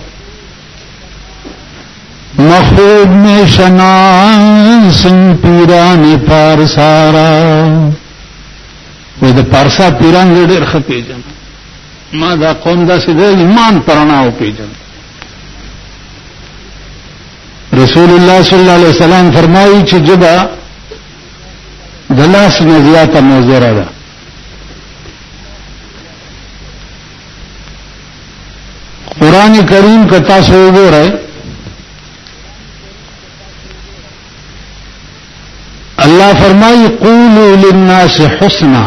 مخوب میں شناسم پیران پارسارا وی دا پارسا پیران ډېر ښه پیژنم ما دا قوم داسې د ایمان پرناو پیژنم رسول الله صلی الله علیه وسلم فرمایي چې جبا د لاس نه زیاته موزره ده قرآن کریم کا تاسو وګورئ الله فرمایي قولوا للناس حسنا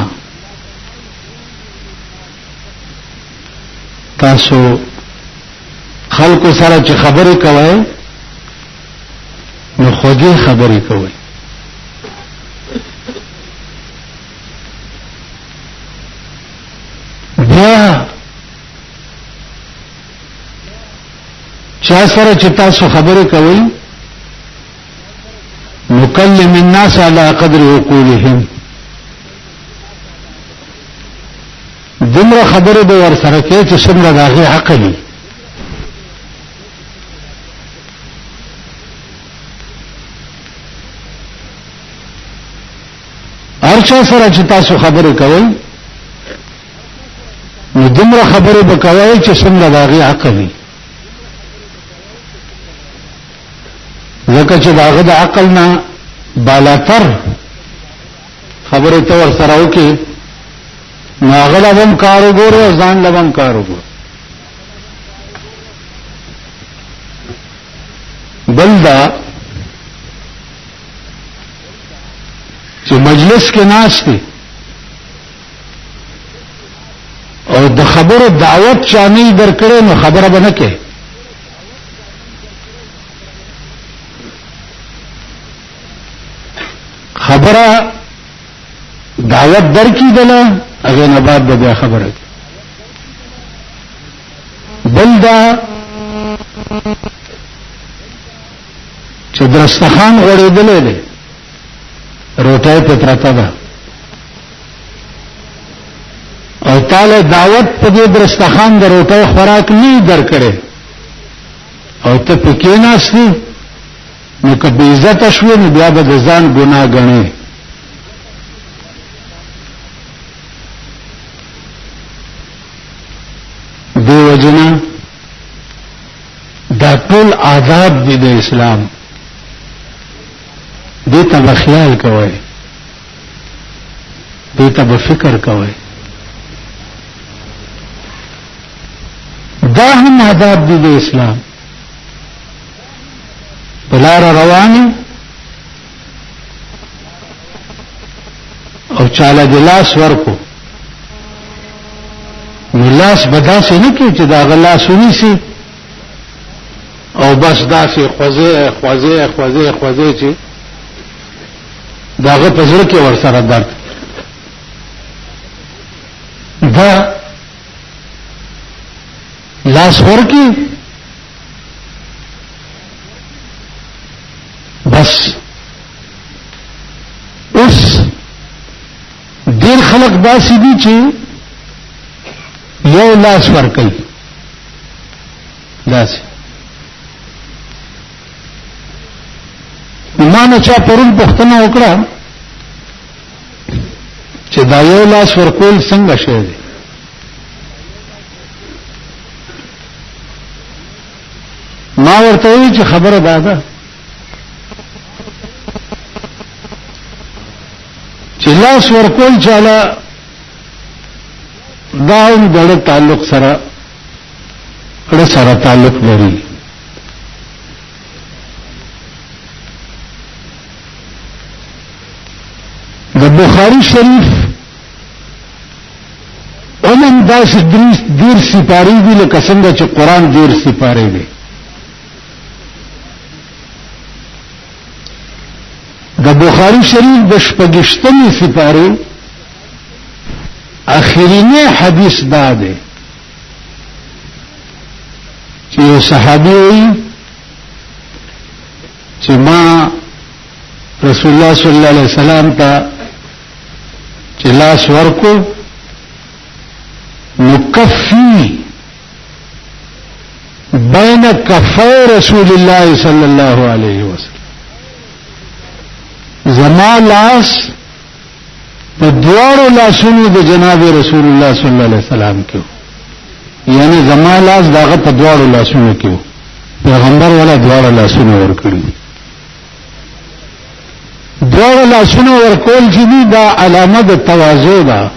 تاسو خلق سره چې خبرې کوئ نو خوږې خبرې کوئ بیا چا سره چې تاسو خبرې کوئ نکلم الناس على قدر عقولهم دمره خبرې به ور سره کوي چې څومره د هغې عقل وي هر چا سره چې تاسو خبرې کوئ نو دمره خبرې به کوئ چې څومره د هغې عقل وي ځکه چې د هغه د عقل نه بالاتر خبرې ته ور سره وکړي نو هغه له هم کار وګوري او ځان له هم کار وګوري بل دا چې مجلس کې ناست دي او د خبرو دعوت چا نه درکړي نو خبره به نه کوي خبره دعوت درکی دله هغه نه بعد به بیا خبره بل دا چې درستخان غړېدلې دی روټۍ په پرته ده او تعالی دعوت په دې درستخان د روټۍ خوراک نه درکړي او ته پکې ناشې نو که بې عزته شوې نو بیا به د ځان ګناه ګڼې دې وجنه دا ټول آداب دي د اسلام دې ته به خیال کوئ دې ته به فکر کوئ دا هم آداب دي د اسلام بلار رواني او چاله د لاس ورکو نو لاس بداسې نه کې چې دا غلاس ونیسي او بس داسې خوځې چې داغه په زړه کې ورسره درد دا لاس ورکی بس اوس ډیر خلق داسې دي چې یو لاس ورکی داسې ما نه چا پرون پوښتنه وکړه چې دا یو لاس ورکول څنګه شی دی ما ورته وی چې خبره ده چې لاس ورکول چاله دا هم د تعلق سره تعلق لري د بخاری شریف عموم داسې دیر سپاری دي لکه څنګه چې قرآن دیر سپاری دی د بخاری شریف د شپږشتمې سپارې اخرینی حدیث دا دی چې یو صحابي وایي چې ما رسول الله صلی الله علیه وسلم ته چې لاس ورکو نکفي بین کفای رسول الله صلی الله علیه وسلم زما لاس په دوارو لاسونو د جناب رسول الله صلی الله علیه وسلم کې یعنی زما لاس داغه په دوارو لاسونو کې پیغمبر ولا دوارو لاسونو ورکړي دوارو لاسونو ورکول چې دی دا علامه د تواضع ده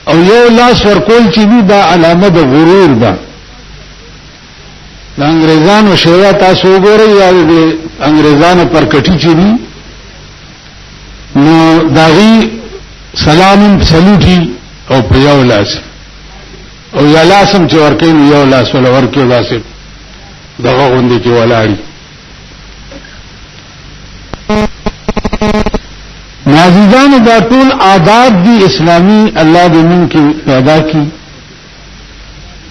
او یو لاس ورکول چې دی دا علامه د غرور ده د انګريزانو شیوا تاسو وګورئ یا د انګريزانو پر کټی چې دي نو داغي سلام سلوټي او په یو لاس او یا لاسم چې ورکې نو یو لاس ولا ورکې لاسه دغه غوندې کې ولاړی نازیزانو دا ټول آداب دي اسلامی الله دې مونږ کې پیدا کی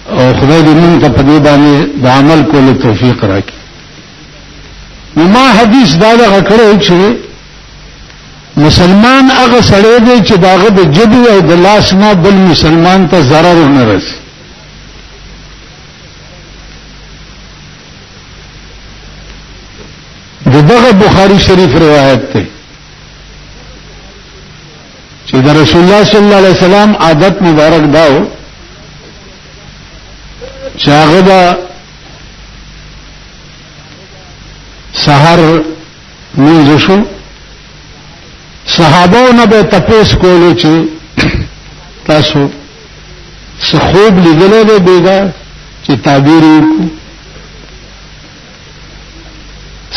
او خدای دې موږ ته په دې باندې د عمل کولو توفیق راکړي. نو ما حدیث دا غکړی چې مسلمان هغه سړی دی چې داغه د جبه او د لاس نه بل مسلمان ته ضرر نه رسي. دغه بخاری شریف روایت ده چې د رسول الله صلی الله علیه وسلم عادت مبارک داو چې هغه د سحر منځ شو صحابو نه به تپوس کولو چې تاسو څه خوب لیدلې ده بیګا چې تعبیر وکړو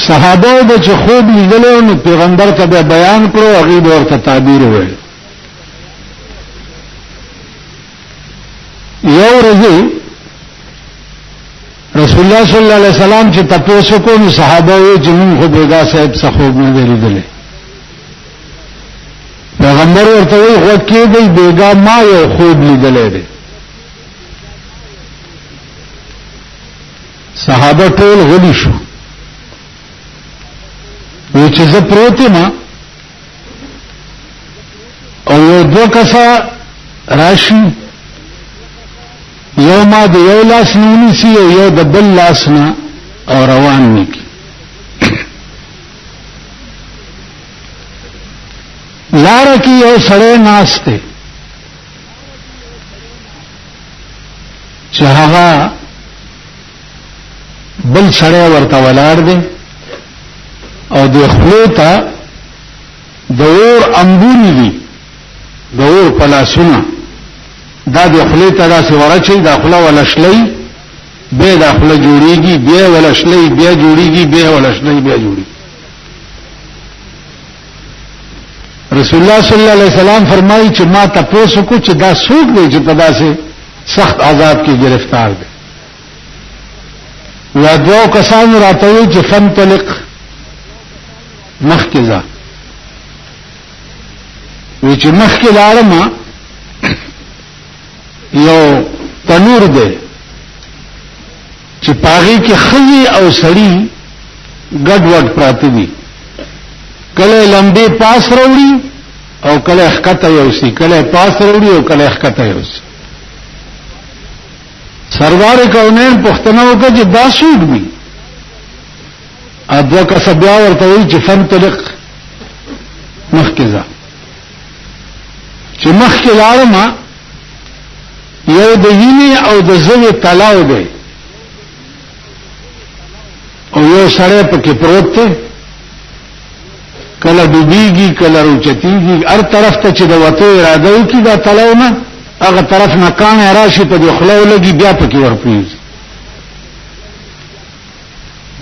صحابو به چې خوب لیدلې نو پیغمبر ته به بیان کړو هغه به ورته تعبیر وایي. یو ورځ رسول الله صلی الله علیه وسلم چې تاسو کو نو صحابه وي چې موږ خو بیګا صاحب څه خوب نه لیدلې. پیغمبر ورته وایي خو کې دی بیګا ما یو خوب لیدلې دی. صحابه ټول غلي شو وی چې زه پروت یم او یو دو کسا راشي یو ما د یو لاس نونی سی او یو د بل لاس نه او روان نکی لاره کې یو سړی ناست دی چې هغه بل سړی ورته ولاړ دی او د خلو ته د اور انبونی دي د اور پلاسونه دا د خلو ته داسې ورچي د خلو ولشلې به د خلو جوړيږي بیا ولشلې بیا جوړيږي بیا ولشلې بیا جوړي. رسول الله صلی الله علیه وسلم فرمایي چې ما تاسو کو چې دا څوک دی چې په داسې سخت عذاب کې گرفتار دی. یا دوه کسان راتوي چې فنطلق مخکې ځه، وی چې مخکې لاړم یو تنور دی چې پاغي کې خلی او سړی ګډ وډ پراته دي، کله لمبي پاس وروړي او کله ښکته یوسي، کله پاس وروړي او کله ښکته یوسي. سرور کونین پښتنه وکړه چې دا سود وي. ادو کا سبیا ورته وی چې فنطلق مخکې ځه. چې مخکې لاړم یو د وینې او د زوی تلاو دی او یو سړی پکې پروت دی، کله ډوبېږي کله روچتېږي، هر طرف ته چې د وتو اراده وکړي دا تلاو نه هغه طرف نه کاڼی راشي په دې خوله ولګي بیا پکې ورپرېږي.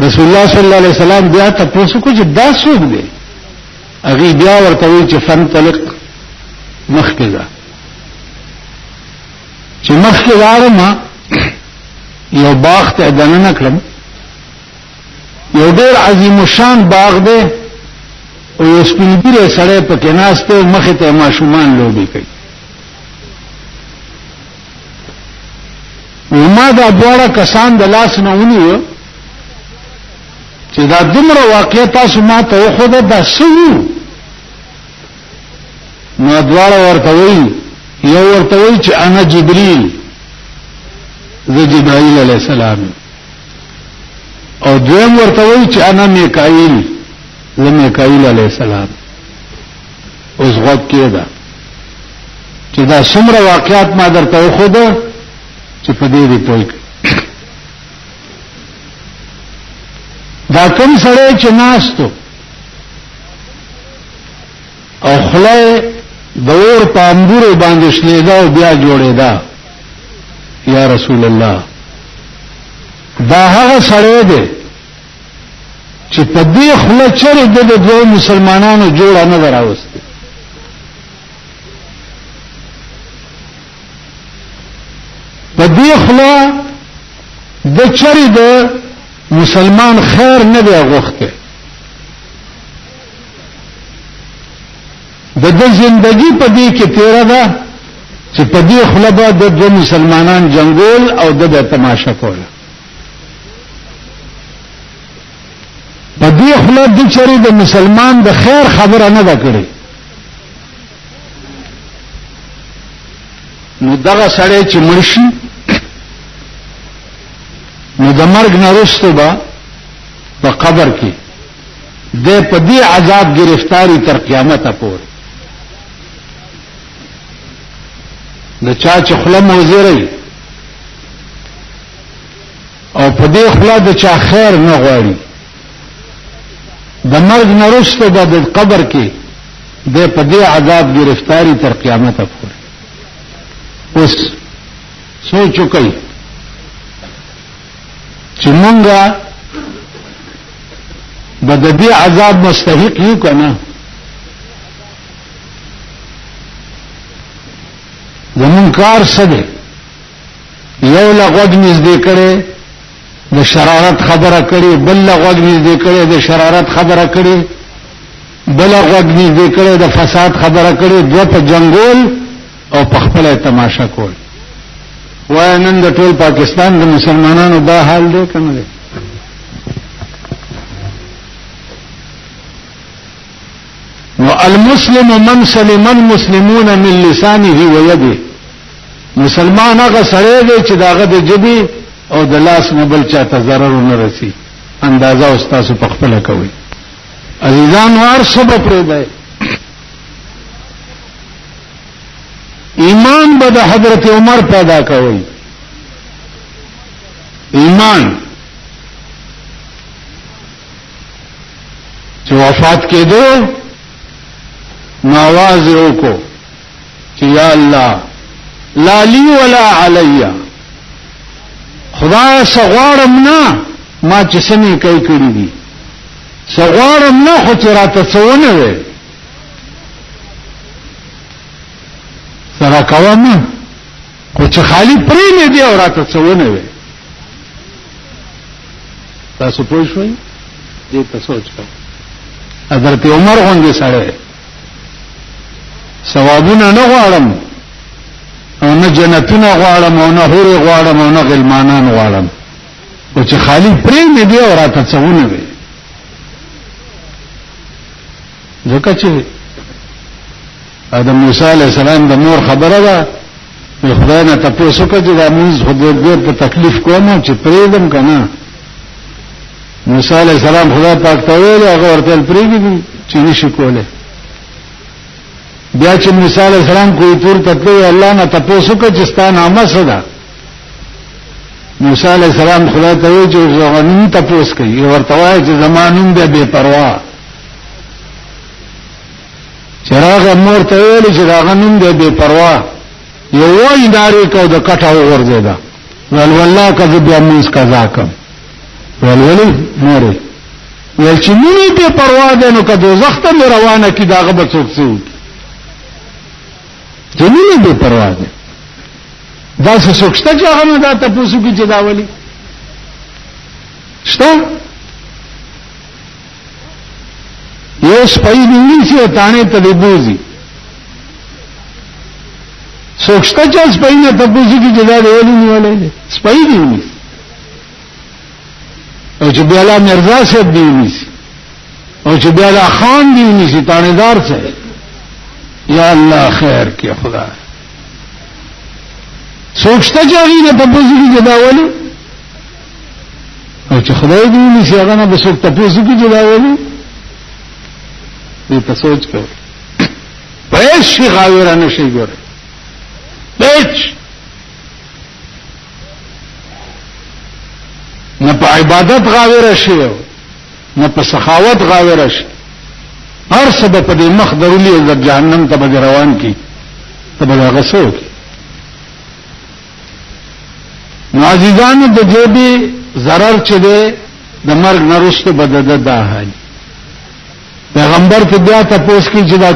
رسول الله صلی الله علیه وسلم بیا تپوس وکړو چې دا څوک دی؟ هغې بیا ورته وایي چې فنطلق مخکې ځه. چې مخکې لاړم یو باغ ته دننه کړم، یو ډېر عظیم الشان باغ دی او یو سپین ږیری سړی پکې ناست دی، مخې ته ماشومان لوبې کوي. ما دا دواړه کسان د لاس نه ونیو چې دا دومره واقع تاسو ما ته وښوده، دا څه وو؟ نو دواړه ورته وایي، یو ورته وایي چې انا جبریل، زه جبرائیل علیه السلام، او دویم ورته وایي چې انا میکائیل، زه میکائیل علیه السلام. اوس غوږ کېږده چې دا څومره واقعات ما درته وښوده چې په دې دې پوه کړې. دا کوم سړی چې ناستو او خوله د اور په انبورو باندې شلېده او بیا جوړېده، یا رسول الله دا هغه سړی دی چې په دې خوله چرې د دوه مسلمانانو جوړه نه ده راوستې. په دې خوله د چرې د مسلمان خیر نه دی غوښته. د دې زندگی په دې کې تیره ده چې په دې خوله به د دوه مسلمانان جنگول او د تماشا کول. په دې خوله د چرې د مسلمان د خیر خبره نه ده کړې. نو دغه سړی چې مړ شي نو د مرګ نه وروسته به په قبر کې د په دې عذاب گرفتاری تر قیامته پورې. د چا چې خوله موزري او په دې خوله د چا خیر نه غواړي، د مرګ نه وروسته به د قبر کې د په دې عذاب گرفتاری تر قیامته پورې. اوس سوچ وکړئ چې مونږه به د دې عذاب مستحق یو که نه؟ زمون کار څه دی؟ یو له غوږ نږدې کړی د شرارت خبره کړې، بل له غوږ نږدې کړی د شرارت خبره کړې، بل غوږ نږدې کړی د فساد خبره کړې، دوه په جنګول او په خپله تماشا کول. وای نن د ټول پاکستان د مسلمانانو دا حال دی که نه دی؟ نو المسلم من سلم المسلمون من لسانه ويده. مسلمان هغه سړی دی چې د هغه د ژبې او د لاس نه بل چاته ضرر ونه رسي. اندازه اوس تاسو په خپله کوئ. عزیزانو هر څه به پرېږدئ. ایمان به د حضرت عمر پیدا کوي. ایمان چې وفات کېدو نو आवाज وکړو چې یا الله لا لی ولا علی، خدای سغوارم نه ما چې سمې کوي کړی دي، سغوارم نه خو چې راته څونه وي سره کوم خو چې خالی پرې نه دی او راته څه ونه وي تاسو پوه شئ دې ته سوچ کړئ حضرت عمر غوندې سره ثوابونه نه غواړم او نه جنتونه غواړم او نه حور غواړم او نه غلمانان غواړم او چې خالی پرې نه دی او راته څه ونه وي ځکه چې آدم موسی علیہ السلام د مور خبره ده خدای نه تاسو کې دا موږ خدای په تکلیف کوم چې پرېدم کنه موسی علیہ السلام خدای پاک ته ویل هغه ورته پرېږدي چې نشي کوله بیا چې موسی علیہ السلام کوی تور ته الله نه تاسو کې چې ستانه نامه صدا موسی علیہ السلام خدای ته ویل چې غنیم تاسو کوي ورته وایي چې زمانوم به بے پروا چراغ مور ته ویل چې غنیم به بے پروا یو وای داري کو د کټاو ورځدا ول والله کذ بیا موږ قضا کوم ولولي مورې ول چې مونږ په پروا ده نو که دوزخ ته روانه کی داغه بچوک سي چې مونږ په پروا ده دا څه سوچته چې هغه نه دا تاسو کې جداولي شته یو سپای دی چې تانه ته دی بوزي سوچته چې سپای نه تاسو کې جدا دی ولې نیولې سپای دی او چې بیالا مرزا صاحب دی ونیسی او چې بیالا خان دی ونیسی تانیدار صاحب یا الله خیر کې خدا سوچته چې هغه نه په پوزي کې جداولي او چې خدای دی ونیسی هغه نه به څوک په پوزي کې جداولي دې ته سوچ کوئ په شي غاوره نشي ګوره بچ نه په عبادت غاوره شي نه په سخاوت غاوره شي هر سبب په دې مخ درولي د جهنم ته به روان کی ته به غسو کی عزیزانو د جیبي zarar چې ده د مرګ نرسته بدد ده حال پیغمبر ته بیا تاسو کې چې دا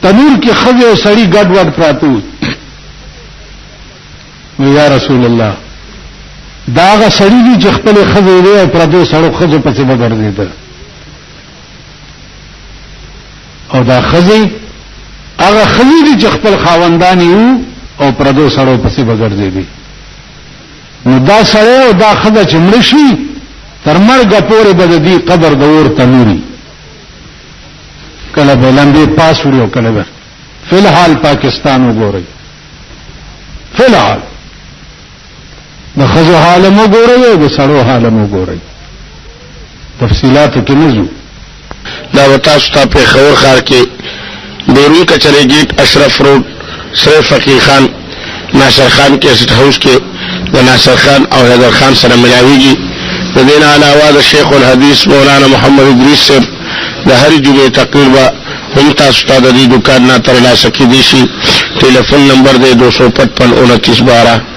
تنور کې خځه او سړی ګډ وډ پراته وي یا رسول الله داغه سړی دی چې خپل خزه دی او پردو سړو خزه پسې وګرځیدل او دا خزه هغه خزه دی چې خپل خاوندان یو او پردو سړو پسې وګرځیدي نو دا سړی او دا خزه چې مړ شي تر مرګ پورې به دی قبر د اور تنوري کله به لاندې پاس وړو کله به فلحال پاکستان وګورئ فلحال د خزو حال مو ګورئ او د سړو حال مو ګورئ تفصيلات کې نزو دا وتا ستا په خور خار کې بیرون کچره گیټ اشرف روډ شریف فقیر خان ناصر خان کې سټ هاوس کې د ناصر خان او حیدر خان سره ملاويږي د دین علاوه د شیخ الحدیث مولانا محمد ادریس صاحب د هر جمعې تقریبا هم تاسو ته د دې دکان نه ترلاسه کیدی شي ټلیفون نمبر دی 255 29 12